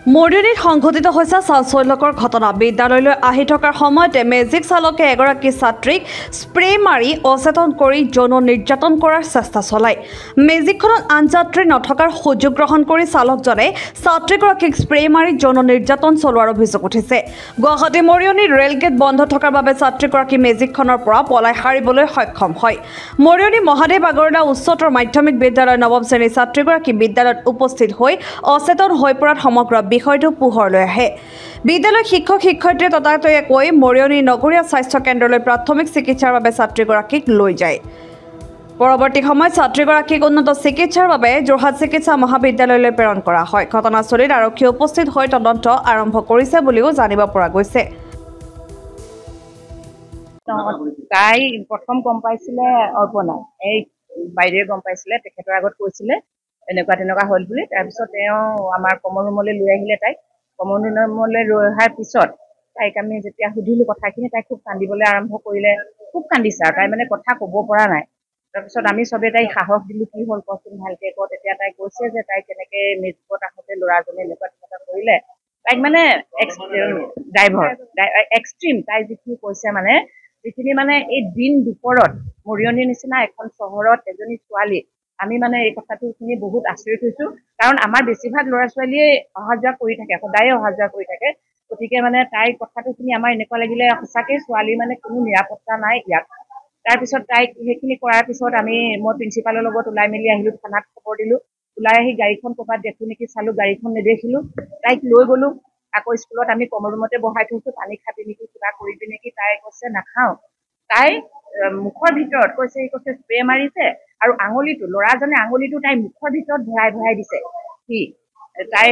মৰিয়নিত সংঘটিত হৈছে চাঞ্চল্যকৰ ঘটনা। বিদ্যালয়লৈ আহি থকাৰ সময়তে মেজিক চালকে এগৰাকী ছাত্ৰীক স্প্ৰে মাৰি অচেতন কৰি যৌন নিৰ্যাতন কৰাৰ চেষ্টা চলায়। মেজিকখনত আন যাত্ৰী নথকাৰ সুযোগ গ্ৰহণ কৰি চালকজনে ছাত্ৰীগৰাকীক স্প্ৰে মাৰি যৌন নিৰ্যাতন চলোৱাৰ অভিযোগ উঠিছে। গুৱাহাটী মৰিয়নিৰ ৰেলগেট বন্ধ থকাৰ বাবে ছাত্ৰীগৰাকী মেজিকখনৰ পৰা পলাই সাৰিবলৈ সক্ষম হয়। মৰিয়নি মহাদেৱ আগৰৱালা উচ্চতৰ মাধ্যমিক বিদ্যালয়ৰ নৱম শ্ৰেণীৰ ছাত্ৰীগৰাকী বিদ্যালয়ত উপস্থিত হৈ অচেতন হৈ পৰাত সমগ্ৰ বিষয়টো পোহৰলৈ আহে। বিদ্যালয়ৰ শিক্ষক-শিক্ষয়িত্ৰীয়ে ততাতৈয়াকৈ মৰিয়নি নগৰীয়া স্বাস্থ্য কেন্দ্ৰলৈ প্ৰাথমিক চিকিৎসাৰ বাবে ছাত্ৰীগৰাকীক লৈ যায়। পৰৱৰ্তী সময়ত ছাত্ৰীগৰাকীক উন্নত চিকিৎসাৰ বাবে যোৰহাট চিকিৎসা মহাবিদ্যালয়লৈ প্ৰেৰণ কৰা হয়। ঘটনাস্থলীত আৰক্ষী উপস্থিত হৈ তদন্ত আৰম্ভ কৰিছে বুলিও জানিব পৰা গৈছে। তাই প্ৰথম গম পাইছিলে অৰ্পণা, এই বাইদেৱে গম পাইছিলে, তেখেতৰ আগত কৈছিলে এনেকুৱা তেনেকুৱা হ'ল বুলি। তাৰপিছত তেওঁ আমাৰ কমন ৰুমলৈ লৈ আহিলে। তাইক কমন ৰুমলৈ লৈ অহাৰ পিছত তাইক আমি যেতিয়া সুধিলোঁ কথাখিনি, তাই খুব কান্দিবলৈ আৰম্ভ কৰিলে। খুব কান্দিছে আৰু তাই মানে কথা ক'ব পৰা নাই। তাৰপিছত আমি চবে তাইক সাহস দিলোঁ, কি হ'ল কচোন, ভালকে ক। তেতিয়া তাই কৈছে যে তাই কেনেকে মেজিকত আহোঁতে ল'ৰাজনে এনেকুৱা তেনেকুৱা কৰিলে। তাইক মানে এক্সট্ৰিম তাই যিখিনি কৈছে, মানে যিখিনি মানে এই দিন দুপৰত মৰিয়নিৰ নিচিনা এখন চহৰত এজনী ছোৱালী, আমি মানে এই কথাটো শুনি বহুত আচৰিত হৈছো। কাৰণ আমাৰ বেছিভাগ ল'ৰা ছোৱালীয়ে অহা যোৱা কৰি থাকে, সদায়ে অহা যোৱা কৰি থাকে। গতিকে মানে তাইৰ কথাটো শুনি আমাৰ এনেকুৱা লাগিলে সঁচাকে ছোৱালী মানে কোনো নিৰাপত্তা নাই ইয়াত। তাৰপিছত তাইক সেইখিনি কৰাৰ পিছত মই প্ৰিন্সিপালৰ লগত ওলাই মেলি আহিলো, থানাত খবৰ দিলো। ওলাই আহি গাড়ীখন ক'ৰবাত দেখো নেকি চালো, গাড়ীখন নেদেখিলো। তাইক লৈ গলো আকৌ স্কুলত, আমি কমন ৰুমতে বহাই থৈছো। পানী খাবি নেকি, কিবা কৰিবি নেকি? তাই কৈছে নাখাওঁ। তাই মুখৰ ভিতৰত কৈছে স্প্ৰে মাৰিছে আৰু আঙুলিটো, ল'ৰাজনে আঙুলিটো তাই মুখৰ ভিতৰত ভৰাই ভৰাই দিছে। তাই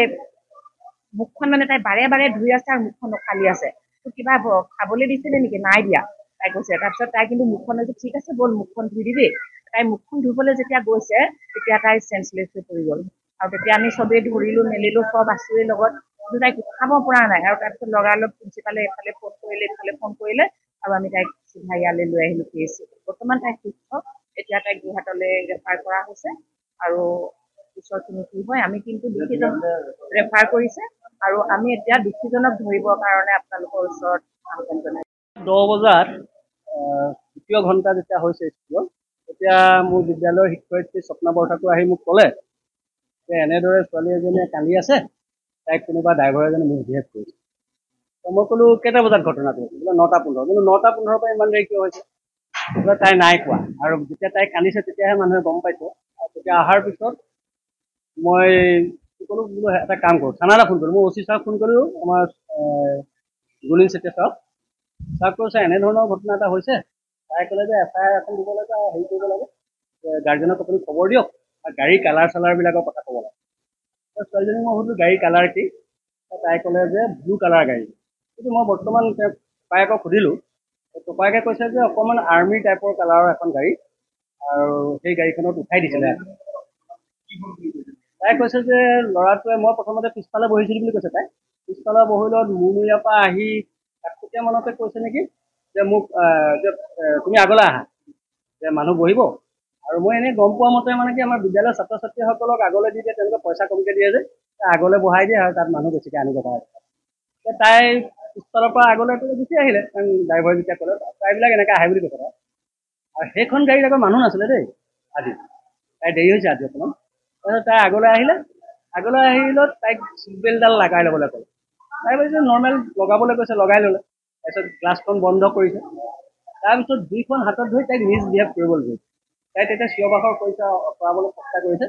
মুখখন মানে তাই বাৰে বাৰে ধুই আছে আৰু মুখখন উখালি আছে। কিবা খাবলৈ দিছিলে নেকি? নাই দিয়া, তাই কৈছে। তাৰপিছত তাই কিন্তু মুখখন ঠিক আছে ব'ল মুখখন ধুই দিবি। তাই মুখখন ধুবলৈ যেতিয়া গৈছে, তেতিয়া তাই চেঞ্চলেছ হৈ পৰি গ'ল। আৰু তেতিয়া আমি চবেই ধৰিলো মেলিলো, চব আছোৱেই লগত, কিন্তু তাইক উঠাব পৰা নাই। আৰু তাৰপিছত লগালগ প্ৰিন্সিপালে এইফালে ফোন কৰিলে, এইফালে ফোন কৰিলে, আৰু আমি তাইক চিধা ইয়ালৈ লৈ আহিলো PHC। বৰ্তমান তাই সুস্থ। এতিয়া তাইক যোৰহাটলৈ ৰেফাৰ কৰা হৈছে আৰু পিছৰখিনি কি হয় আমি কিন্তু দোষীজন ৰেফাৰ কৰিছে আৰু আমি এতিয়া দোষীজনক ধৰিবৰ কাৰণে আপোনালোকৰ ওচৰত আহ্বান জনাইছো। 10 বজাত দ্বিতীয় ঘণ্টা যেতিয়া হৈছে স্কুলত, তেতিয়া মোৰ বিদ্যালয়ৰ শিক্ষয়িত্ৰী স্বপ্না বৰঠাকুৰ আহি মোক ক'লে যে এনেদৰে ছোৱালী এজনীয়ে কান্দি আছে, তাইক কোনোবা ড্ৰাইভাৰ এজনে মিছবিহেভ কৰিছে। মই ক'লো কেইটা বজাত ঘটনাটো হৈছে? বোলে 9:15। কিন্তু 9:15 পৰা ইমান দেৰি কিয় হৈছে? বোলে তাই নাই কোৱা। আৰু যেতিয়া তাই কান্দিছে তেতিয়াহে মানুহে গম পাইছে। আৰু তেতিয়া অহাৰ পিছত মই কি ক'লো, বোলো এটা কাম কৰোঁ, থানালৈ ফোন কৰিলোঁ। মই OC ছাৰক ফোন কৰিলোঁ, আমাৰ গুলিন চেতিয়া ছাৰক। ছাৰক কৈছে এনেধৰণৰ ঘটনা এটা হৈছে। তাই ক'লে যে FIR এখন দিব লাগে, হেৰি কৰিব লাগে, গাৰ্জেনক আপুনি খবৰ দিয়ক আৰু গাড়ীৰ কালাৰ চালাৰবিলাকৰ কথা ক'ব লাগে। ছোৱালীজনীক মই সুধিলোঁ গাড়ীৰ কালাৰ কি? তাই ক'লে যে ব্লু কালাৰ গাড়ী। কিন্তু মই বৰ্তমান ককায়েকক সুধিলোঁ, ককায়েকে কৈছে যে অকণমান আৰ্মি টাইপৰ কালাৰৰ এখন গাড়ী, আৰু সেই গাড়ীখনত উঠাই দিছিলে। তাই কৈছে যে ল'ৰাটোৱে, মই প্ৰথমতে পিছফালে বহিছিলোঁ বুলি কৈছে। তাই পিছফালে বহিলত মূৰমূৰীয়াৰ পৰা আহি কাকতীয়া মানতে কৈছে নেকি যে মোক যে তুমি আগলৈ আহা, যে মানুহ বহিব। আৰু মই এনেই গম পোৱা মতে মানে কি আমাৰ বিদ্যালয়ৰ ছাত্ৰ ছাত্ৰীসকলক আগলৈ দি দিয়ে, তেওঁলোকে পইচা কমকৈ দিয়ে যে আগলৈ বহাই দিয়ে আৰু তাত মানুহ বেছিকৈ আনিব পাৰে। তাই পিছফালৰ পৰা আগলৈ গুচি আহিলে, কাৰণ ড্ৰাইভাৰ যেতিয়া ক'লে প্ৰায়বিলাক এনেকৈ আহে বুলি কৈছে। আৰু সেইখন গাড়ীত আকৌ মানুহ নাছিলে দেই আজি। তাই দেৰি হৈছে আজি অকণমান। তাৰপিছত তাই আগলৈ আহিলত তাইক চিট বেল্টডাল লগাই ল'বলৈ ক'লে। তাই কৈছে নৰ্মেল লগাবলৈ কৈছে, লগাই ল'লে। তাৰপিছত গ্লাছখন বন্ধ কৰিছে। তাৰপিছত দুইখন হাতত ধৰি তাইক মিছবিহেভ কৰিবলৈ গৈছে। তাই তেতিয়া চিঞৰ বাখৰ কৰিছে, আঁতৰাবলৈ চেষ্টা কৰিছে।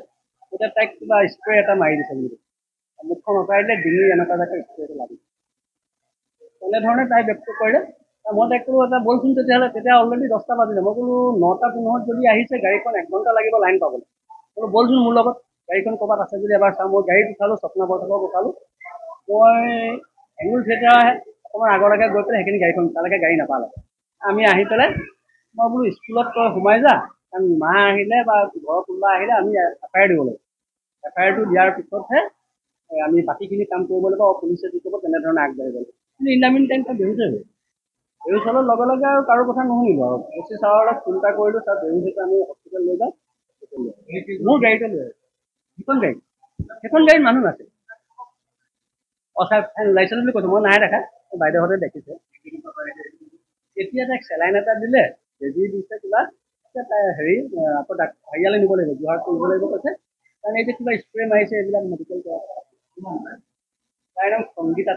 তেতিয়া তাইক কিবা স্প্ৰে এটা মাৰি দিছে বুলি কৈছে। মুখখন আঁতৰাই দিলে, ডিঙিৰ এনেকুৱা জেগাত স্প্ৰেটো লাগিছে। তেনেধৰণে তাই ব্যক্ত কৰিলে। মই তাইক ক'লো এটা বলচোন তেতিয়াহ'লে। তেতিয়া অলৰেডি 10টা বাজিলে। মই ক'লো 9:15 যদি আহিছে গাড়ীখন 1 ঘণ্টা লাগিব লাইন পাবলৈ। ক'লো বলচোন মোৰ লগত, গাড়ীখন ক'ৰবাত আছে যদি এবাৰ চাওঁ। মই গাড়ীত উঠালোঁ, স্বপ্না বৰঠাকুৰক উঠালোঁ। মই এংগুল থিয়েটাৰ অকণমান আগলৈকে গৈ পেলাই সেইখিনি গাড়ীখন তালৈকে গাড়ী নাপালে। আমি আহি পেলাই মই বোলো স্কুলত তই সোমাই যা, কাৰণ মা আহিলে বা ঘৰৰ কোনোবা আহিলে আমি FIR দিব লাগিব। FIRটো দিয়াৰ পিছতহে আমি বাকীখিনি কাম কৰিব লাগিব আৰু পুলিচে যি কৰিব তেনেধৰণে আগবাঢ়িব লাগিব। কিন্তু ইন দ্য মিন টাইম তাই বেহুচ হৈ গ'ল। বেহুচ হোৱাৰ লগে লগে আৰু কাৰো কথা নুশুনিলোঁ আৰু OC ছাৰৰ লগত চিন্তা কৰিলোঁ। ছাৰ বেহুচ হৈছে, আমি হস্পিটেল লৈ যাওঁ। মোৰ গাড়ীতে লৈ আহিছোঁ। সেইখন গাড়ীত মানুহ নাছিল। ফাইন ওলাইছিল বুলি কৈছে মই নাই দেখা বাইদেউহঁতে দেখিছে এতিয়া তাইক চেলাইন এটা দিলে বেজি দিছে কিবা তাই হেৰি আকৌ হেৰিয়ালৈ নিব লাগিব যোৰহাট কৰিব লাগিব কৈছে কাৰণ এতিয়া কিবা স্প্ৰে মাৰিছে এইবিলাক মেডিকেল তাইৰ নাম সংগীতা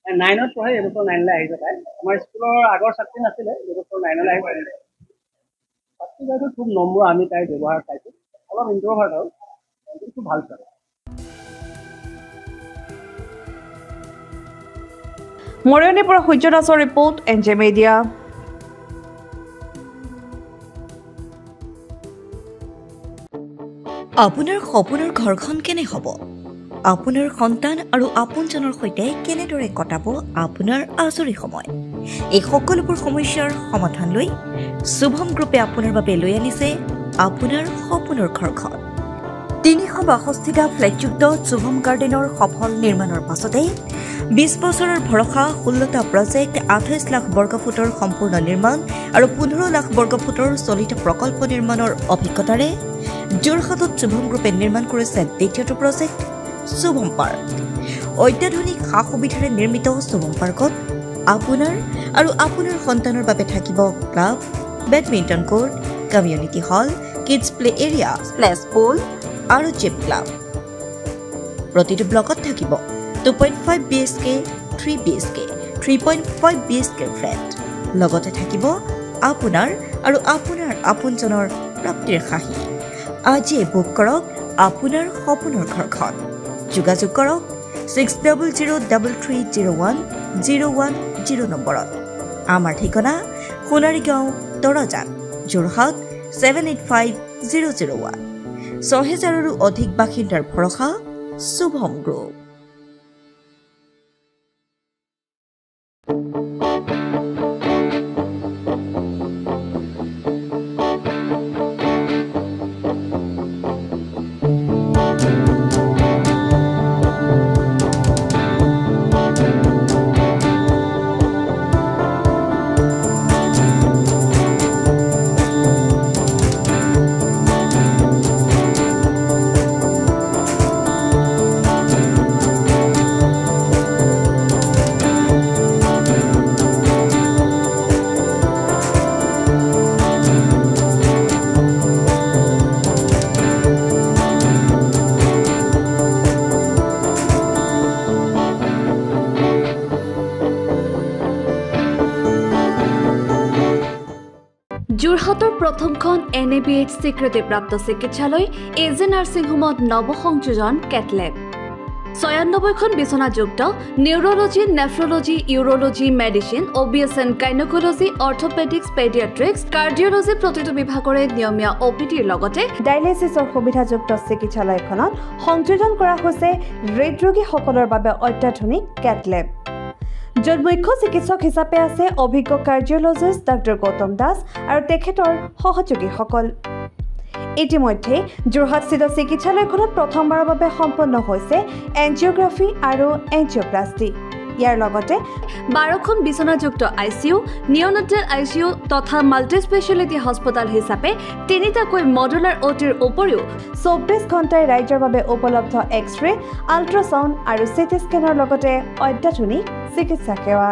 9ত পঢ়ে এইবছৰ 9লৈ আহিছে তাই আমাৰ স্কুলৰ আগৰ ছাত্ৰী নাছিলে এইবছৰ 9লৈ আহিব ছাত্ৰী বাইদেউ খুব নম্ৰ আমি তাইৰ ব্যৱহাৰ পাইছোঁ অলপ ইণ্ট্ৰভাৰ্ট আৰু খুব ভাল ছোৱালী মৰিয়নিৰ পৰা সূৰ্য দাসৰ ৰিপৰ্ট NJ মিডিয়া আপোনাৰ সপোনৰ ঘৰখন কেনে হ'ব আপোনাৰ সন্তান আৰু আপোনজনৰ সৈতে কেনেদৰে কটাব আপোনাৰ আজৰি সময় এই সকলোবোৰ সমস্যাৰ সমাধান লৈ শুভম গ্ৰুপে আপোনাৰ বাবে লৈ আনিছে আপোনাৰ সপোনৰ ঘৰখন 362টা ফ্লেটযুক্ত শুভম গাৰ্ডেনৰ সফল নিৰ্মাণৰ পাছতে 20 বছৰৰ ভৰসা 16টা প্ৰজেক্ট 28 লাখ বৰ্গফুটৰ সম্পূৰ্ণ নিৰ্মাণ আৰু 15 লাখ বৰ্গফুটৰ চলিত প্ৰকল্প নিৰ্মাণৰ অভিজ্ঞতাৰে যোৰহাটত শুভম গ্ৰুপে নিৰ্মাণ কৰিছে দ্বিতীয়টো প্ৰজেক্ট শুভম পাৰ্ক অত্যাধুনিক সা সুবিধাৰে নিৰ্মিত শুভম পাৰ্কত আপোনাৰ আৰু আপোনাৰ সন্তানৰ বাবে থাকিব club badminton court community hall kids play area splash pool আৰু জিম ক্লাব প্ৰতিটো ব্লকত থাকিব 2.5 BHK 3 BHK 3.5 BHK ফ্লেট লগতে থাকিব আপোনাৰ আৰু আপোনাৰ আপোনজনৰ প্ৰাপ্তিৰ হাঁহি আজিয়ে বুক কৰক আপোনাৰ সপোনৰ ঘৰখন যোগাযোগ কৰক 6003301010 নম্বৰত আমাৰ ঠিকনা সোণাৰীগাঁও তৰাজান যোৰহাট 785001 6000ৰো অধিক বাসিন্দাৰ ভৰসা শুভম গ্ৰুপ যোৰহাটৰ প্ৰথমখন NABH স্বীকৃতিপ্ৰাপ্ত চিকিৎসালয় AJ নাৰ্ছিং হোমত নৱসংযোজন কেটলেব 96খন বিচনাযুক্ত neurology nephrology urology medicine OBSN gynaecology orthopaedics paediatrics cardiology প্ৰতিটো বিভাগৰে নিয়মীয়া OPDৰ লগতে ডায়ালিচিছৰ সুবিধাযুক্ত চিকিৎসালয়খনত সংযোজন কৰা হৈছে হৃদৰোগীসকলৰ বাবে অত্যাধুনিক কেটলেব য'ত মুখ্য চিকিৎসক হিচাপে আছে অভিজ্ঞ কাৰ্ডিঅলজিষ্ট ডক্টৰ গৌতম দাস আৰু তেখেতৰ সহযোগীসকল ইতিমধ্যে যোৰহাটস্থিত চিকিৎসালয়খনত প্ৰথমবাৰৰ বাবে সম্পন্ন হৈছে এনজিঅগ্ৰাফি আৰু এনজিঅপ্লাষ্টি ইয়াৰ লগতে 12খন বিচনাযুক্ত ICU নিঅ'নেটাল ICU তথা মাল্টি স্পেচিয়েলিটি হস্পিটেল হিচাপে তিনিটাকৈ মডুলাৰ OTৰ উপৰিও 24 ঘণ্টাই ৰাইজৰ বাবে উপলব্ধ এক্স-ৰে আল্ট্ৰাছাউণ্ড আৰু CT স্কেনৰ লগতে অত্যাধুনিক চিকিৎসা সেৱা